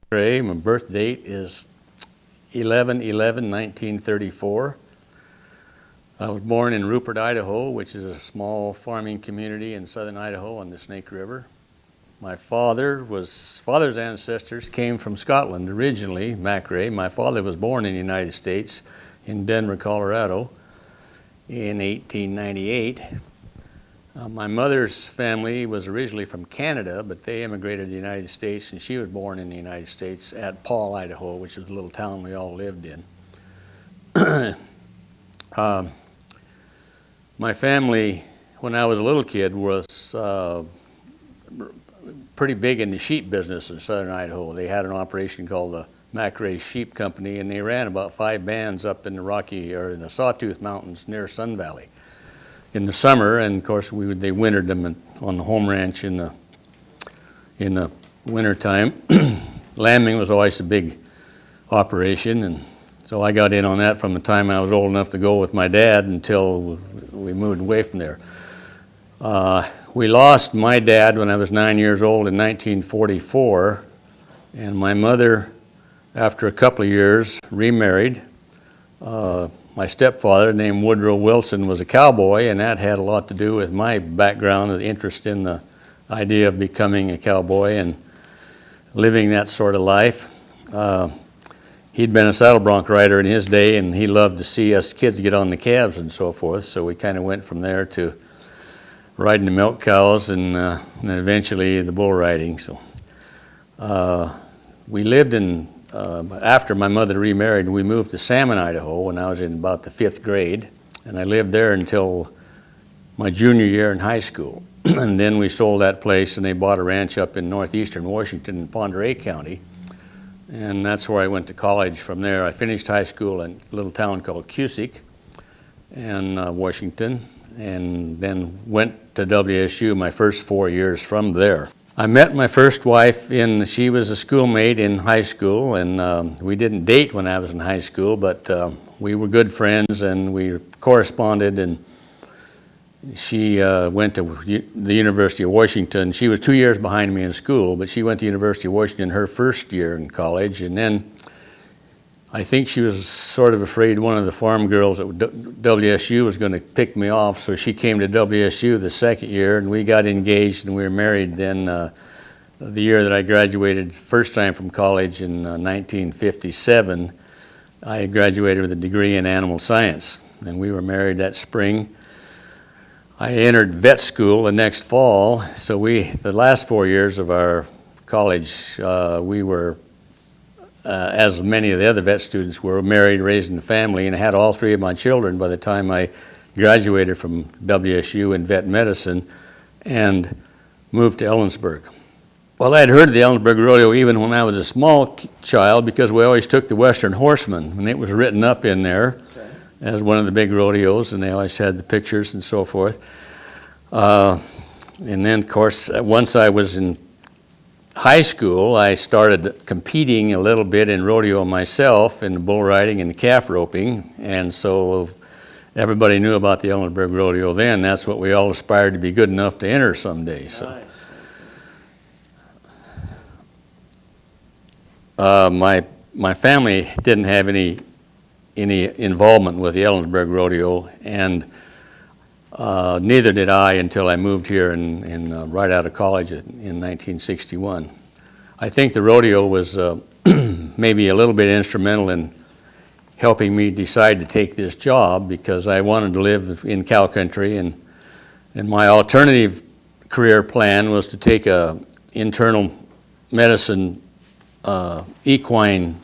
Macrae. My birth date is 11/11/1934. I was born in Rupert, Idaho, which is a small farming community in southern Idaho on the Snake River. My father's ancestors came from Scotland originally, Macrae. My father was born in the United States in Denver, Colorado in 1898. My mother's family was originally from Canada, but they immigrated to the United States, and she was born in the United States at Paul, Idaho, which is a little town we all lived in. My family, when I was a little kid, was pretty big in the sheep business in southern Idaho. They had an operation called the Macrae Sheep Company, and they ran about 5 bands up in in the Sawtooth Mountains near Sun Valley in the summer, and of course they wintered them on the home ranch in the winter time. Lambing was always a big operation, and so I got in on that from the time I was old enough to go with my dad until we moved away from there. We lost my dad when I was 9 years old in 1944, and my mother, after a couple of years, remarried. My stepfather, named Woodrow Wilson, was a cowboy, and that had a lot to do with my background and interest in the idea of becoming a cowboy and living that sort of life. He'd been a saddle bronc rider in his day, and he loved to see us kids get on the calves and so forth, so we kind of went from there to riding the milk cows and eventually the bull riding. So we lived in after my mother remarried, we moved to Salmon, Idaho when I was in about the 5th grade, and I lived there until my junior year in high school. And then we sold that place, and they bought a ranch up in northeastern Washington in Ponderay County, and that's where I went to college from there. I finished high school in a little town called Cusick in Washington, and then went to WSU my first 4 years from there. I met my first wife she was a schoolmate in high school, and we didn't date when I was in high school, but we were good friends and we corresponded, and she went to the University of Washington. She was 2 years behind me in school, but she went to the University of Washington her first year in college, and then I think she was sort of afraid one of the farm girls at WSU was going to pick me off, so she came to WSU the second year, and we got engaged, and we were married then the year that I graduated first time from college in 1957. I graduated with a degree in animal science, and we were married that spring. I entered vet school the next fall, so the last 4 years of our college, we were as many of the other vet students were, married, raising a family, and I had all 3 of my children by the time I graduated from WSU in vet medicine and moved to Ellensburg. Well, I had heard of the Ellensburg Rodeo even when I was a small child because we always took the Western Horseman, and it was written up in there as one of the big rodeos, and they always had the pictures and so forth. And then, of course, once I was in high school, I started competing a little bit in rodeo myself, in the bull riding and the calf roping, and so everybody knew about the Ellensburg Rodeo then. That's what we all aspired to be good enough to enter someday. So, my family didn't have any involvement with the Ellensburg Rodeo, and neither did I until I moved here right out of college in 1961. I think the rodeo was maybe a little bit instrumental in helping me decide to take this job because I wanted to live in cow country, and my alternative career plan was to take a internal medicine equine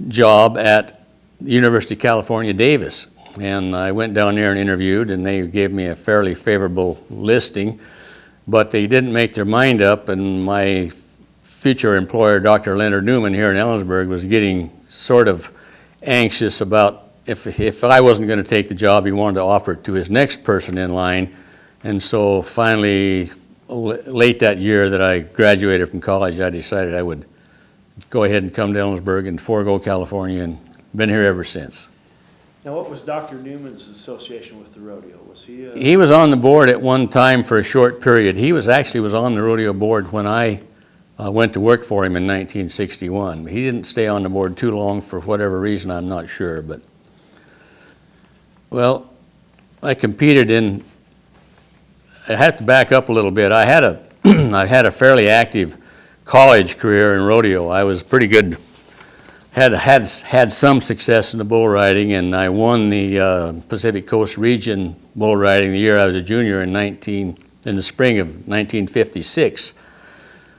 job at the University of California, Davis. And I went down there and interviewed, and they gave me a fairly favorable listing, but they didn't make their mind up, and my future employer, Dr. Leonard Newman here in Ellensburg, was getting sort of anxious about if I wasn't going to take the job, he wanted to offer it to his next person in line. And so finally, late that year that I graduated from college, I decided I would go ahead and come to Ellensburg and forego California, and been here ever since. Now, what was Dr. Newman's association with the rodeo? Was he? He was on the board at one time for a short period. He was on the rodeo board when I went to work for him in 1961. He didn't stay on the board too long for whatever reason, I'm not sure. But well, I competed in, I have to back up a little bit. I had a fairly active college career in rodeo. I was pretty good, had some success in the bull riding, and I won the Pacific Coast Region bull riding the year I was a junior in the spring of 1956.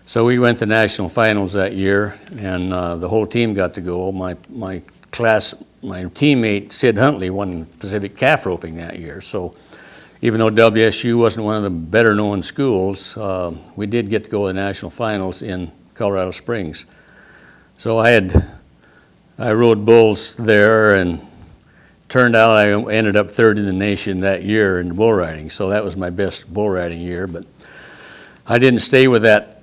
So we went to national finals that year, and the whole team got to go. My teammate Sid Huntley won Pacific calf roping that year. So even though WSU wasn't one of the better known schools, we did get to go to the national finals in Colorado Springs. So I rode bulls there, and turned out I ended up third in the nation that year in bull riding. So that was my best bull riding year, but I didn't stay with that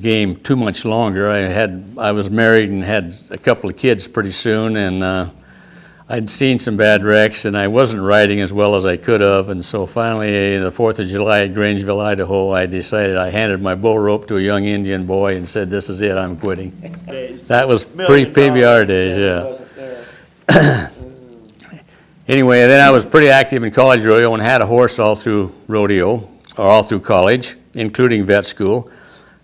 game too much longer. I was married and had a couple of kids pretty soon, and I'd seen some bad wrecks, and I wasn't riding as well as I could have. And so finally, the 4th of July at Grangeville, Idaho, I handed my bull rope to a young Indian boy and said, "This is it, I'm quitting." That was pre-PBR days, yeah. Anyway, then I was pretty active in college rodeo and had a horse all through rodeo, or all through college, including vet school.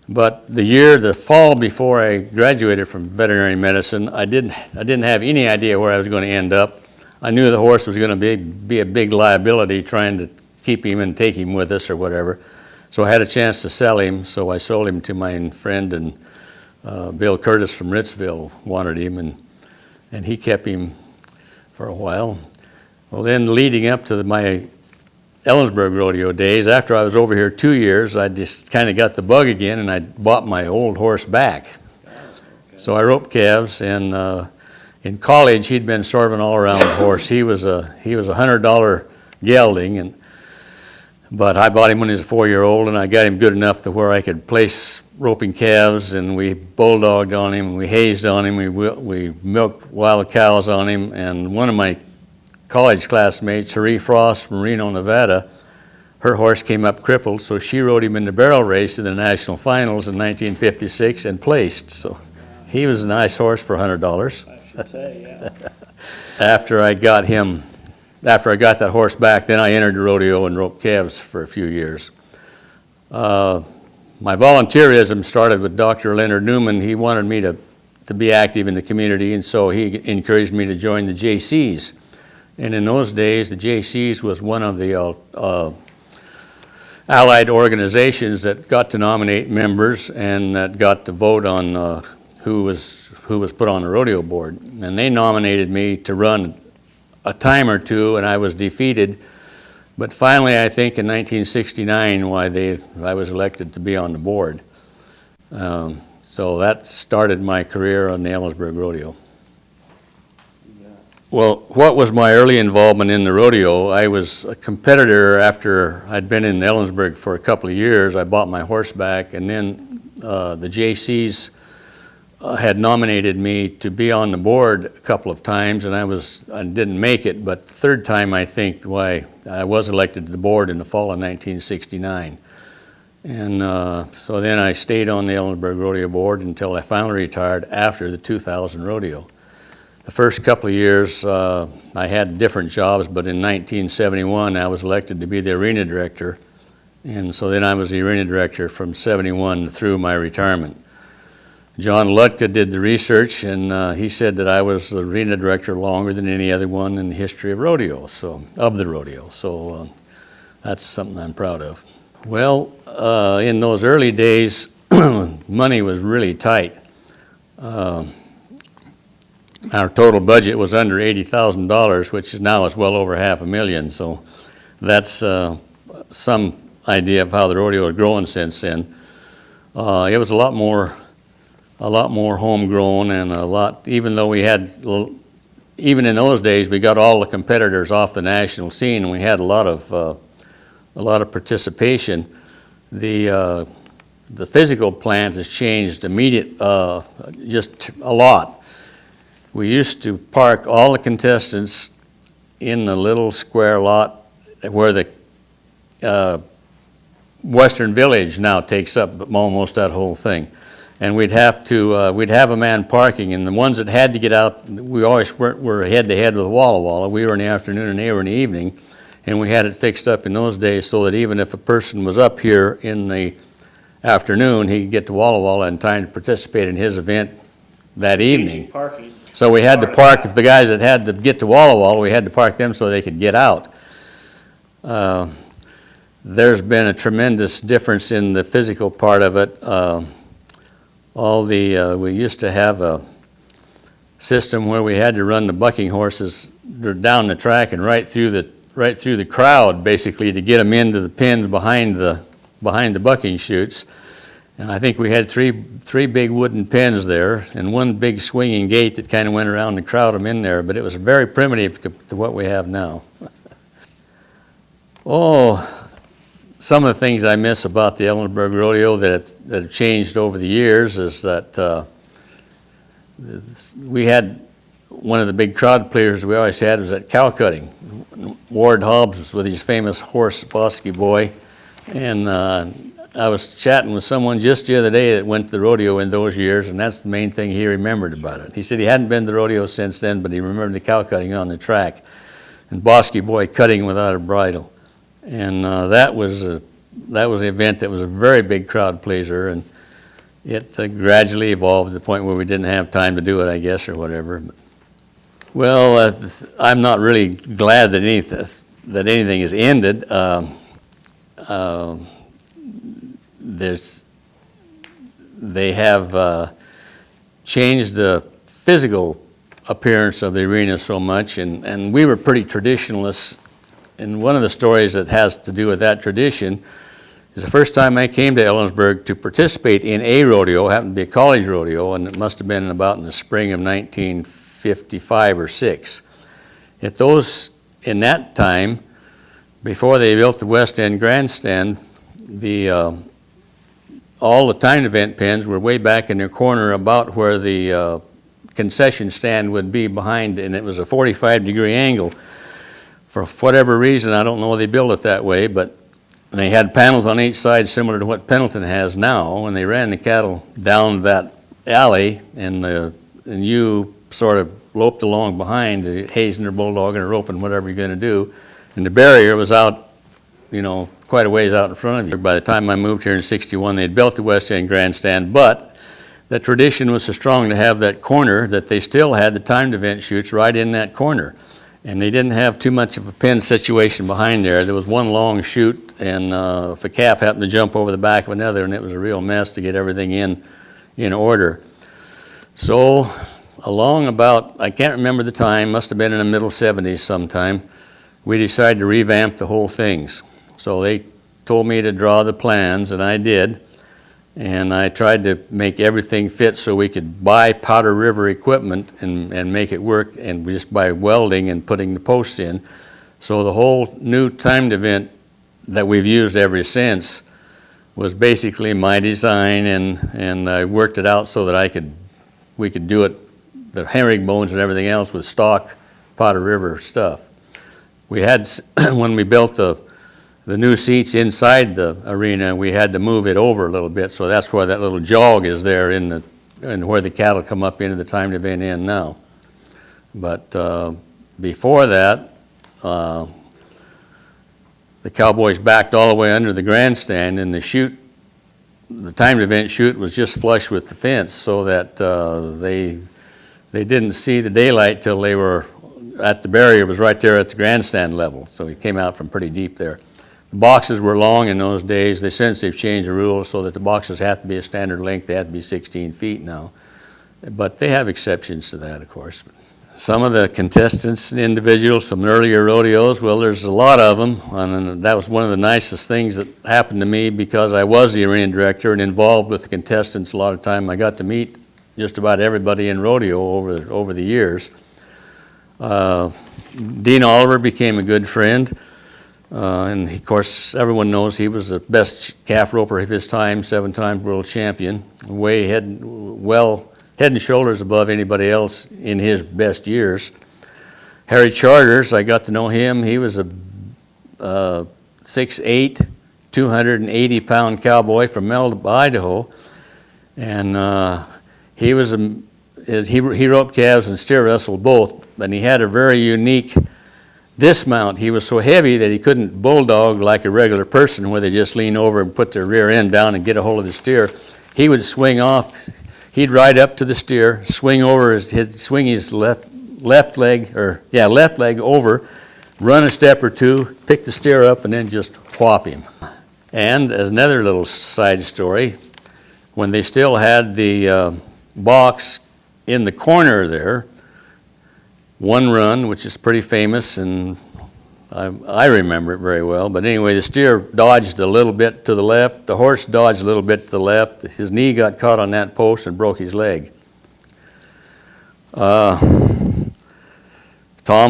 But the fall before I graduated from veterinary medicine, I didn't have any idea where I was going to end up. I knew the horse was going to be a big liability, trying to keep him and take him with us or whatever. So I had a chance to sell him, so I sold him to my friend, and Bill Curtis from Ritzville wanted him, and he kept him for a while. Well, then leading up to my Ellensburg rodeo days, after I was over here 2 years, I just kind of got the bug again, and I bought my old horse back. So I roped calves, and in college he'd been serving all around the horse. He was a $100 gelding, but I bought him when he was a 4-year-old, and I got him good enough to where I could place roping calves, and we bulldogged on him, we hazed on him, we milked wild cows on him, and one of my college classmates, Harry Frost from Reno, Nevada, her horse came up crippled, so she rode him in the barrel race in the national finals in 1956 and placed. So he was a nice horse for $100. I should say, yeah. After I got that horse back, then I entered the rodeo and roped calves for a few years. My volunteerism started with Dr. Leonard Newman. He wanted me to be active in the community, and so he encouraged me to join the JCs. And in those days, the JCs was one of the allied organizations that got to nominate members and that got to vote on who was put on the rodeo board. And they nominated me to run a time or two, and I was defeated. But finally, I think in 1969, I was elected to be on the board. So that started my career on the Ellensburg rodeo. Well, what was my early involvement in the rodeo? I was a competitor after I'd been in Ellensburg for a couple of years. I bought my horse back, and then the JCs had nominated me to be on the board a couple of times, and I didn't make it, but the third time I think why I was elected to the board in the fall of 1969. And so then I stayed on the Ellensburg Rodeo Board until I finally retired after the 2000 rodeo. The first couple of years, I had different jobs, but in 1971, I was elected to be the arena director. And so then I was the arena director from 71 through my retirement. John Lutka did the research, and he said that I was the arena director longer than any other one in the history of rodeo, of the rodeo. So that's something I'm proud of. Well, in those early days, money was really tight. Our total budget was under $80,000, which now is well over $500,000. So that's some idea of how the rodeo has grown since then. It was a lot more homegrown, and even though we had, even in those days, we got all the competitors off the national scene, and we had a lot of participation. The physical plant has changed just a lot. We used to park all the contestants in the little square lot where Western Village now takes up almost that whole thing. And we'd have a man parking, and the ones that had to get out, we always were head-to-head with Walla Walla. We were in the afternoon and they were in the evening, and we had it fixed up in those days so that even if a person was up here in the afternoon, he could get to Walla Walla in time to participate in his event that evening. Parking. So we had to park, if the guys that had to get to Walla Walla, we had to park them so they could get out. There's been a tremendous difference in the physical part of it. We used to have a system where we had to run the bucking horses down the track and right through the crowd, basically, to get them into the pins behind the bucking chutes. And I think we had three big wooden pins there and one big swinging gate that kind of went around and crowd them in there, but it was very primitive to what we have now. Some of the things I miss about the Ellensburg Rodeo that have changed over the years is that we had one of the big crowd players we always had was at cow cutting. Ward Hobbs was with his famous horse, Bosky Boy, and I was chatting with someone just the other day that went to the rodeo in those years, and that's the main thing he remembered about it. He said he hadn't been to the rodeo since then, but he remembered the cow cutting on the track, and Bosky Boy cutting without a bridle. And that was an event that was a very big crowd pleaser, and it gradually evolved to the point where we didn't have time to do it, I guess, or whatever. Well, I'm not really glad that anything has ended. They have changed the physical appearance of the arena so much, and we were pretty traditionalists. And one of the stories that has to do with that tradition is the first time I came to Ellensburg to participate in a rodeo, happened to be a college rodeo, and it must have been about in the spring of 1955 or 6. In that time, before they built the West End Grandstand, all the timed event pins were way back in the corner about where the concession stand would be behind, and it was a 45-degree angle. For whatever reason, I don't know they built it that way, but they had panels on each side similar to what Pendleton has now, and they ran the cattle down that alley, and you sort of loped along behind, hazing or bulldogging or roping, whatever you're going to do, and the barrier was out, quite a ways out in front of you. By the time I moved here in '61, they had built the West End Grandstand, but the tradition was so strong to have that corner that they still had the timed event chutes right in that corner. And they didn't have too much of a pin situation behind there. There was one long chute, and if a calf happened to jump over the back of another, and it was a real mess to get everything in order. So along about, I can't remember the time, must have been in the middle 70s sometime, we decided to revamp the whole things. So they told me to draw the plans, and I did. And I tried to make everything fit so we could buy Powder River equipment and make it work, and just by welding and putting the posts in. So the whole new timed event that we've used ever since was basically my design, and I worked it out so that we could do it, the herringbones and everything else, with stock Powder River stuff. We had, when we built the new seats inside the arena, we had to move it over a little bit, so that's why that little jog is there and where the cattle come up into the timed event end now. But before that, the cowboys backed all the way under the grandstand, and the timed event chute was just flush with the fence, so that they didn't see the daylight till they were at the barrier. Was right there at the grandstand level, so he came out from pretty deep there. The boxes were long in those days. Since they've changed the rules so that the boxes have to be a standard length. They have to be 16 feet now. But they have exceptions to that, of course. Some of the contestants and individuals from earlier rodeos, well, there's a lot of them. And that was one of the nicest things that happened to me because I was the arena director and involved with the contestants a lot of time. I got to meet just about everybody in rodeo over the years. Dean Oliver became a good friend. And of course, everyone knows he was the best calf roper of his time, 7-time world champion, way head and shoulders above anybody else in his best years. Harry Charters, I got to know him. He was a 6'8", 280-pound cowboy from Melba, Idaho, and he was he roped calves and steer wrestled both, and he had a very unique dismount. He was so heavy that he couldn't bulldog like a regular person where they just lean over and put their rear end down and get a hold of the steer. He would swing off. He'd ride up to the steer, swing over swing his left leg over, run a step or two, pick the steer up, and then just whop him. And as another little side story, when they still had the box in the corner there, one run, which is pretty famous, and I remember it very well. But anyway, the steer dodged a little bit to the left. The horse dodged a little bit to the left. His knee got caught on that post and broke his leg. Tom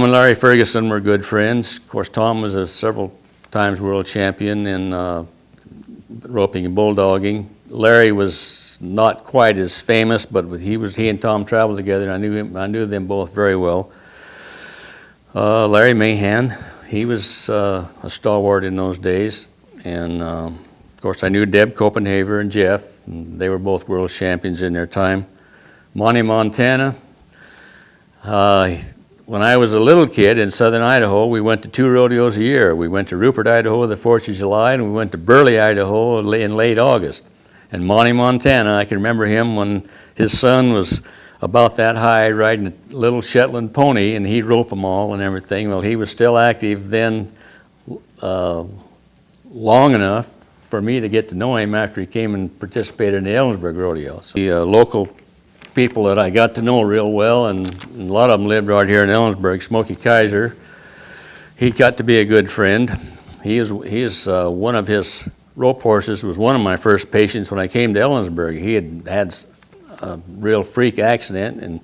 and Larry Ferguson were good friends. Of course, Tom was a several times world champion in roping and bulldogging. Larry was not quite as famous, but he and Tom traveled together, and I knew them both very well. Larry Mahan, he was a stalwart in those days, and of course I knew Deb Copenhaver and Jeff, and they were both world champions in their time. Monty Montana, when I was a little kid in southern Idaho, we went to 2 rodeos a year. We went to Rupert, Idaho the 4th of July, and we went to Burley, Idaho in late August. And Monty Montana, I can remember him when his son was about that high riding a little Shetland pony, and he'd rope them all and everything. Well, he was still active then long enough for me to get to know him after he came and participated in the Ellensburg rodeo. So the local people that I got to know real well, and a lot of them lived right here in Ellensburg. Smokey Kaiser, he got to be a good friend. He is one of his rope horses was one of my first patients when I came to Ellensburg. He had a real freak accident, and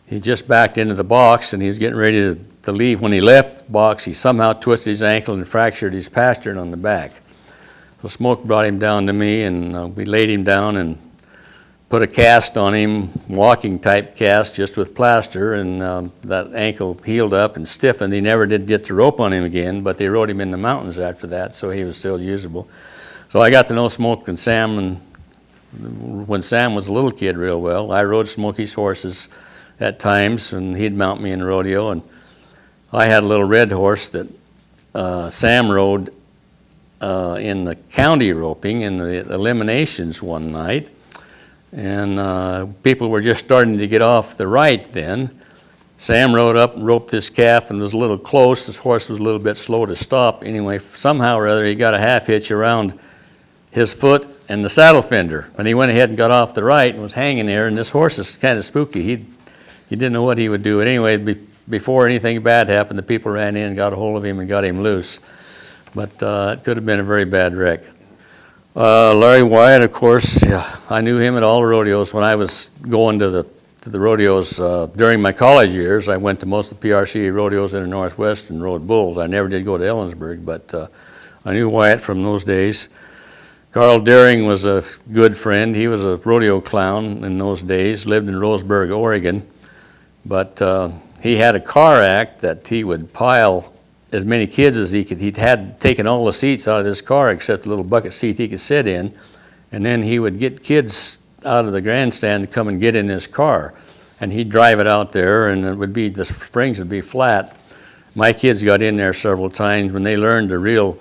he just backed into the box, and he was getting ready to leave. When he left the box, he somehow twisted his ankle and fractured his pastern on the back. So Smoke brought him down to me, and we laid him down and put a cast on him, walking type cast, just with plaster, and that ankle healed up and stiffened. He never did get the rope on him again, but they rode him in the mountains after that, so he was still usable. So I got to know Smoke and Sam, and when Sam was a little kid real well. I rode Smokey's horses at times, and he'd mount me in the rodeo, and I had a little red horse that Sam rode in the county roping in the eliminations one night. And people were just starting to get off the right then. Sam rode up and roped this calf and was a little close. This horse was a little bit slow to stop. Anyway, somehow or other, he got a half hitch around his foot and the saddle fender. And he went ahead and got off the right and was hanging there. And this horse is kind of spooky. He didn't know what he would do. But anyway, before anything bad happened, the people ran in and got a hold of him and got him loose. But it could have been a very bad wreck. Larry Wyatt, of course, I knew him at all the rodeos. When I was going to the rodeos during my college years, I went to most of the PRC rodeos in the Northwest and rode bulls. I never did go to Ellensburg, but I knew Wyatt from those days. Carl Deering was a good friend. He was a rodeo clown in those days, lived in Roseburg, Oregon. But he had a car act that he would pile as many kids as he could. He'd had taken all the seats out of this car except the little bucket seat he could sit in, and then he would get kids out of the grandstand to come and get in his car, and he'd drive it out there, and it would be, the springs would be flat. My kids got in there several times. When they learned the real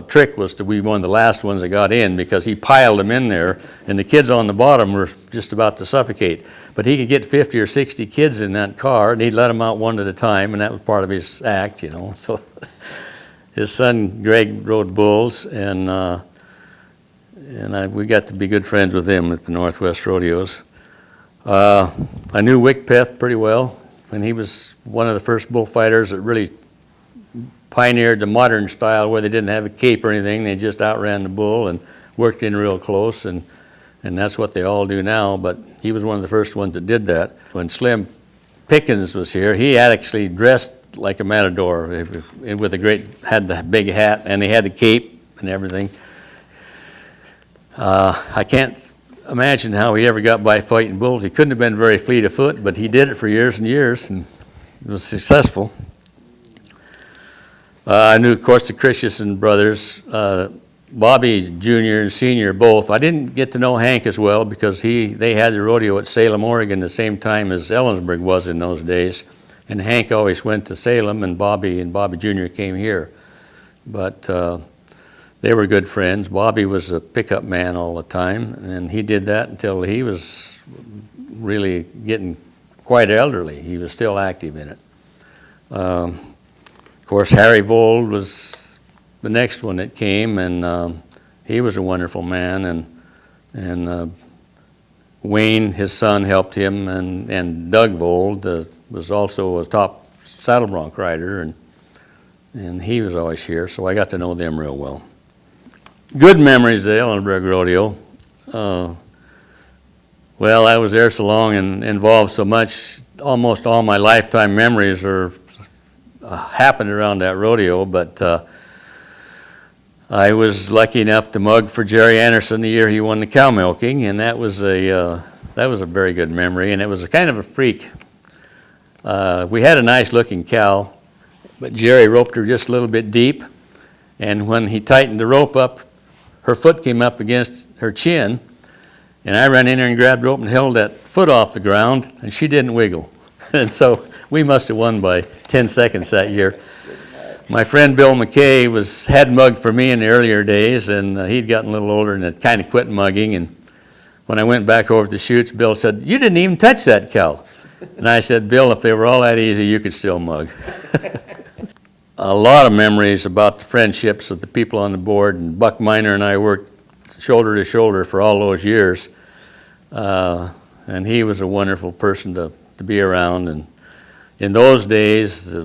trick was to be one of the last ones that got in, because he piled them in there, and the kids on the bottom were just about to suffocate. But he could get 50 or 60 kids in that car, and he'd let them out one at a time, and that was part of his act, you know. So his son Greg rode bulls, and we got to be good friends with him at the Northwest rodeos. I knew Wickpeth pretty well, and he was one of the first bullfighters that really pioneered the modern style where they didn't have a cape or anything. They just outran the bull and worked in real close, and that's what they all do now. But he was one of the first ones that did that. When Slim Pickens was here, he had actually dressed like a matador with had the big hat, and he had the cape and everything. I can't imagine how he ever got by fighting bulls. He couldn't have been very fleet of foot, but he did it for years and years, and he was successful. I knew, of course, the Christensen brothers, Bobby Jr. and Sr. both. I didn't get to know Hank as well because they had the rodeo at Salem, Oregon, the same time as Ellensburg was in those days. And Hank always went to Salem, and Bobby Jr. came here. But they were good friends. Bobby was a pickup man all the time, and he did that until he was really getting quite elderly. He was still active in it. Of course, Harry Vold was the next one that came, and he was a wonderful man. And Wayne, his son, helped him, and Doug Vold was also a top saddle bronc rider, and he was always here, so I got to know them real well. Good memories of the Ellensburg Rodeo. Well, I was there so long and involved so much. Almost all my lifetime memories are happened around that rodeo, but I was lucky enough to mug for Jerry Anderson the year he won the cow milking, and that was a very good memory, and it was a kind of a freak. We had a nice looking cow, but Jerry roped her just a little bit deep, and when he tightened the rope up, her foot came up against her chin, and I ran in there and grabbed the rope and held that foot off the ground, and she didn't wiggle. And so we must have won by 10 seconds that year. My friend Bill McKay had mugged for me in the earlier days, and he'd gotten a little older and had kind of quit mugging. And when I went back over to the chutes, Bill said, "You didn't even touch that cow." And I said, "Bill, if they were all that easy, you could still mug." A lot of memories about the friendships with the people on the board, and Buck Miner and I worked shoulder to shoulder for all those years. And he was a wonderful person to be around. And in those days,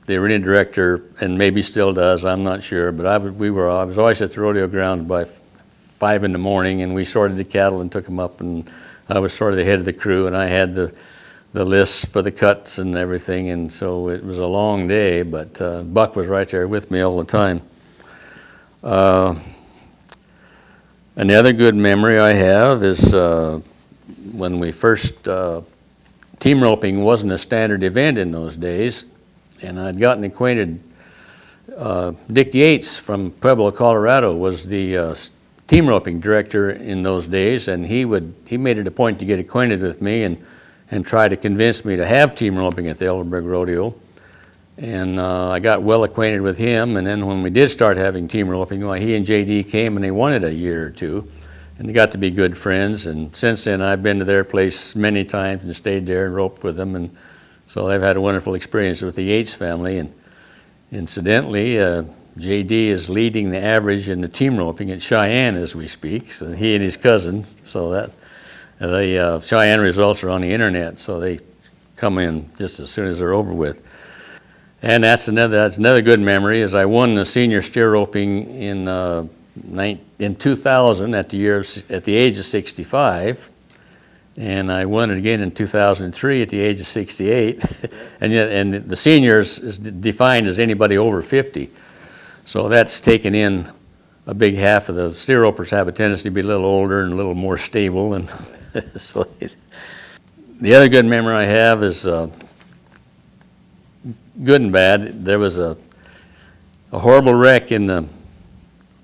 the arena director, and maybe still does, I'm not sure, but I was always at the rodeo ground by 5 in the morning, and we sorted the cattle and took them up, and I was sort of the head of the crew, and I had the lists for the cuts and everything, and so it was a long day, but Buck was right there with me all the time. Another good memory I have is when we first, team roping wasn't a standard event in those days, and I'd gotten acquainted, Dick Yates from Pueblo, Colorado was the team roping director in those days, and he made it a point to get acquainted with me and try to convince me to have team roping at the Ellensburg Rodeo. And I got well acquainted with him, and then when we did start having team roping, well, he and JD came and they won it a year or two, and they got to be good friends. And since then, I've been to their place many times and stayed there and roped with them, and so they've had a wonderful experience with the Yates family. And incidentally, JD is leading the average in the team roping at Cheyenne as we speak, so he and his cousin, so that the Cheyenne results are on the internet, so they come in just as soon as they're over with. And that's another good memory, is I won the senior steer roping in 2000 at the age of 65, and I won it again in 2003 at the age of 68. and the seniors is defined as anybody over 50, so that's taken in a big half of the steer ropers have a tendency to be a little older and a little more stable, and so the other good memory I have is good and bad. There was a horrible wreck in the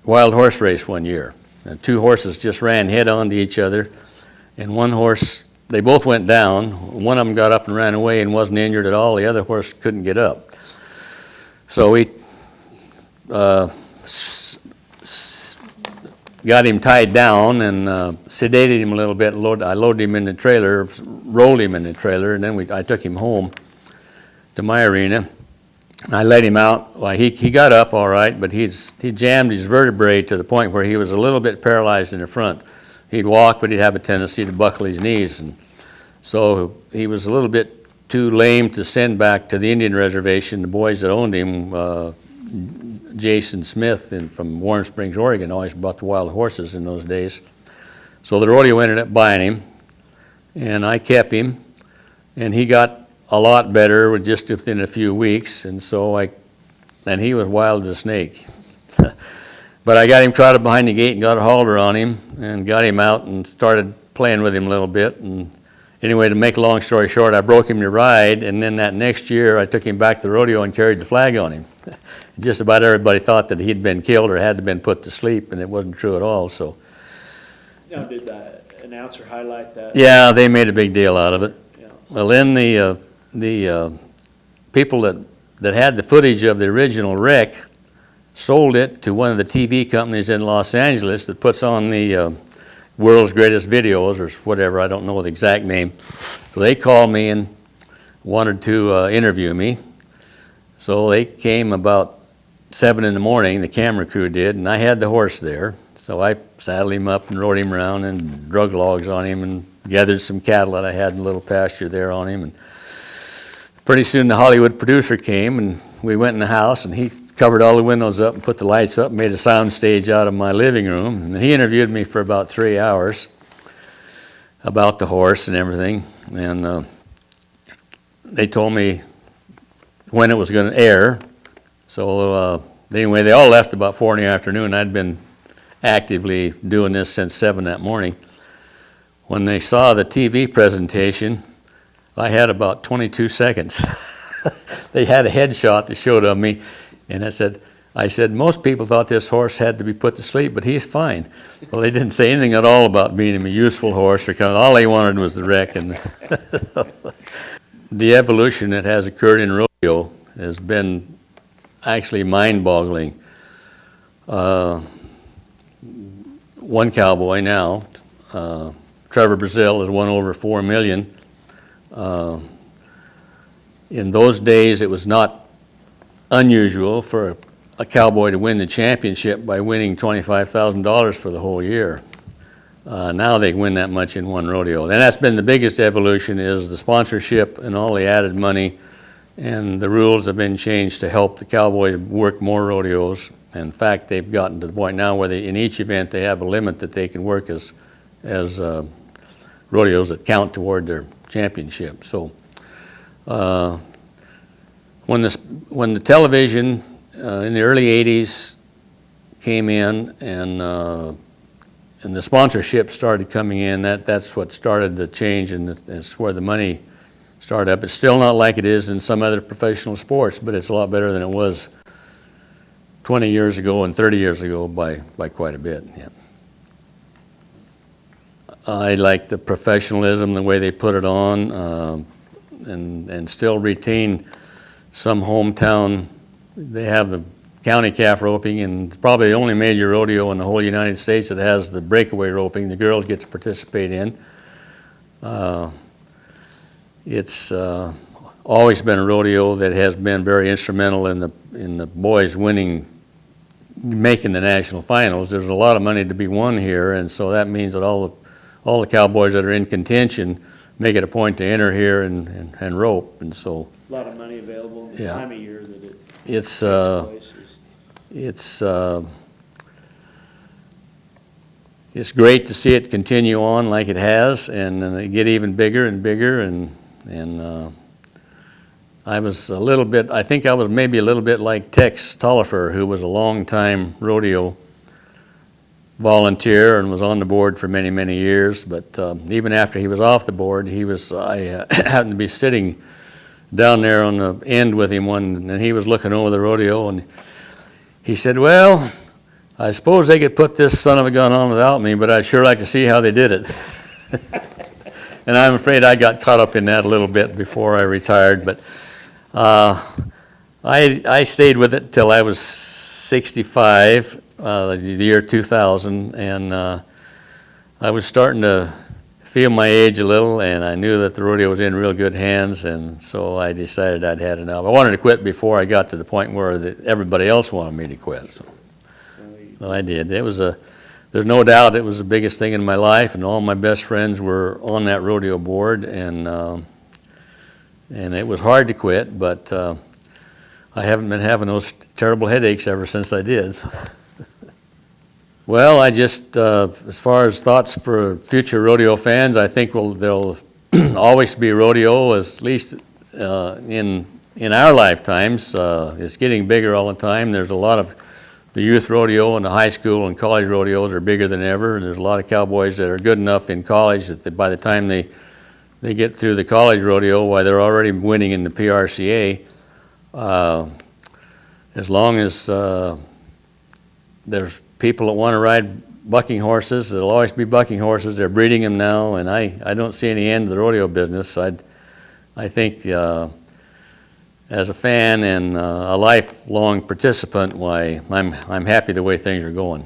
wild horse race one year. And 2 horses just ran head on to each other, and one horse, they both went down. One of them got up and ran away and wasn't injured at all. The other horse couldn't get up. So we got him tied down and sedated him a little bit. I loaded him in the trailer, rolled him in the trailer, and then I took him home to my arena. I let him out. Well, he got up all right, but he jammed his vertebrae to the point where he was a little bit paralyzed in the front. He'd walk, but he'd have a tendency to buckle his knees, and so he was a little bit too lame to send back to the Indian reservation. The boys that owned him, Jason Smith from Warm Springs, Oregon, always brought the wild horses in those days. So the rodeo ended up buying him, and I kept him, and he got a lot better just within a few weeks, and he was wild as a snake. But I got him trotted behind the gate and got a halter on him and got him out and started playing with him a little bit, and anyway, to make a long story short, I broke him to ride, and then that next year I took him back to the rodeo and carried the flag on him. Just about everybody thought that he'd been killed or had been put to sleep, and it wasn't true at all. So, Now, did the announcer highlight that? yeah, they made a big deal out of it. Yeah. Well, then the people that had the footage of the original wreck sold it to one of the TV companies in Los Angeles that puts on the world's greatest videos or whatever. I don't know the exact name. So they called me and wanted to interview me. So they came about 7 in the morning, the camera crew did, and I had the horse there. So I saddled him up and rode him around and drug logs on him and gathered some cattle that I had in a little pasture there on him. And pretty soon the Hollywood producer came, and we went in the house, and he covered all the windows up and put the lights up, made a sound stage out of my living room. And he interviewed me for about 3 hours about the horse and everything. And they told me when it was going to air. So anyway, they all left about 4 in the afternoon. I'd been actively doing this since 7 that morning. When they saw the TV presentation, I had about 22 seconds. They had a headshot that showed of me, and I said, most people thought this horse had to be put to sleep, but he's fine. Well, they didn't say anything at all about being a useful horse or kind of, all they wanted was the wreck. And the evolution that has occurred in rodeo has been actually mind-boggling. One cowboy now, Trevor Brazil, has won over $4 million. In those days, it was not unusual for a cowboy to win the championship by winning $25,000 for the whole year. Now they win that much in one rodeo. And that's been the biggest evolution, is the sponsorship and all the added money, and the rules have been changed to help the cowboys work more rodeos. In fact, they've gotten to the point now where in each event they have a limit that they can work as rodeos that count toward their championship. So when the television in the early 80s came in and the sponsorship started coming in, that's what started the change, and that's where the money started up. It's still not like it is in some other professional sports, but it's a lot better than it was 20 years ago and 30 years ago by quite a bit. Yeah. I like the professionalism, the way they put it on, and still retain some hometown. They have the county calf roping, and it's probably the only major rodeo in the whole United States that has the breakaway roping the girls get to participate in. It's always been a rodeo that has been very instrumental in the boys making the national finals. There's a lot of money to be won here, and so that means that all the cowboys that are in contention make it a point to enter here and rope, and so A lot of money available in the time of year that it it's it's great to see it continue on like it has, and it get even bigger and bigger, and I was a little bit, I think I was maybe a little bit like Tex Tollifer, who was a long-time rodeo volunteer and was on the board for many, many years. But even after he was off the board, I happened to be sitting down there on the end with him and he was looking over the rodeo, and he said, well, I suppose they could put this son of a gun on without me, but I'd sure like to see how they did it. And I'm afraid I got caught up in that a little bit before I retired, but I stayed with it till I was 65, the year 2000, and I was starting to feel my age a little, and I knew that the rodeo was in real good hands, and so I decided I'd had enough. I wanted to quit before I got to the point where everybody else wanted me to quit. So I did. There's no doubt it was the biggest thing in my life, and all my best friends were on that rodeo board, and it was hard to quit, but I haven't been having those terrible headaches ever since I did. Well, I just, as far as thoughts for future rodeo fans, I think there'll always be rodeo, at least in our lifetimes. It's getting bigger all the time. There's a lot of the youth rodeo and the high school and college rodeos are bigger than ever. And there's a lot of cowboys that are good enough in college that by the time they they get through the college rodeo while they're already winning in the PRCA. As long as there's people that want to ride bucking horses, there'll always be bucking horses. They're breeding them now, and I don't see any end to the rodeo business. I think as a fan and a lifelong participant, why I'm happy the way things are going.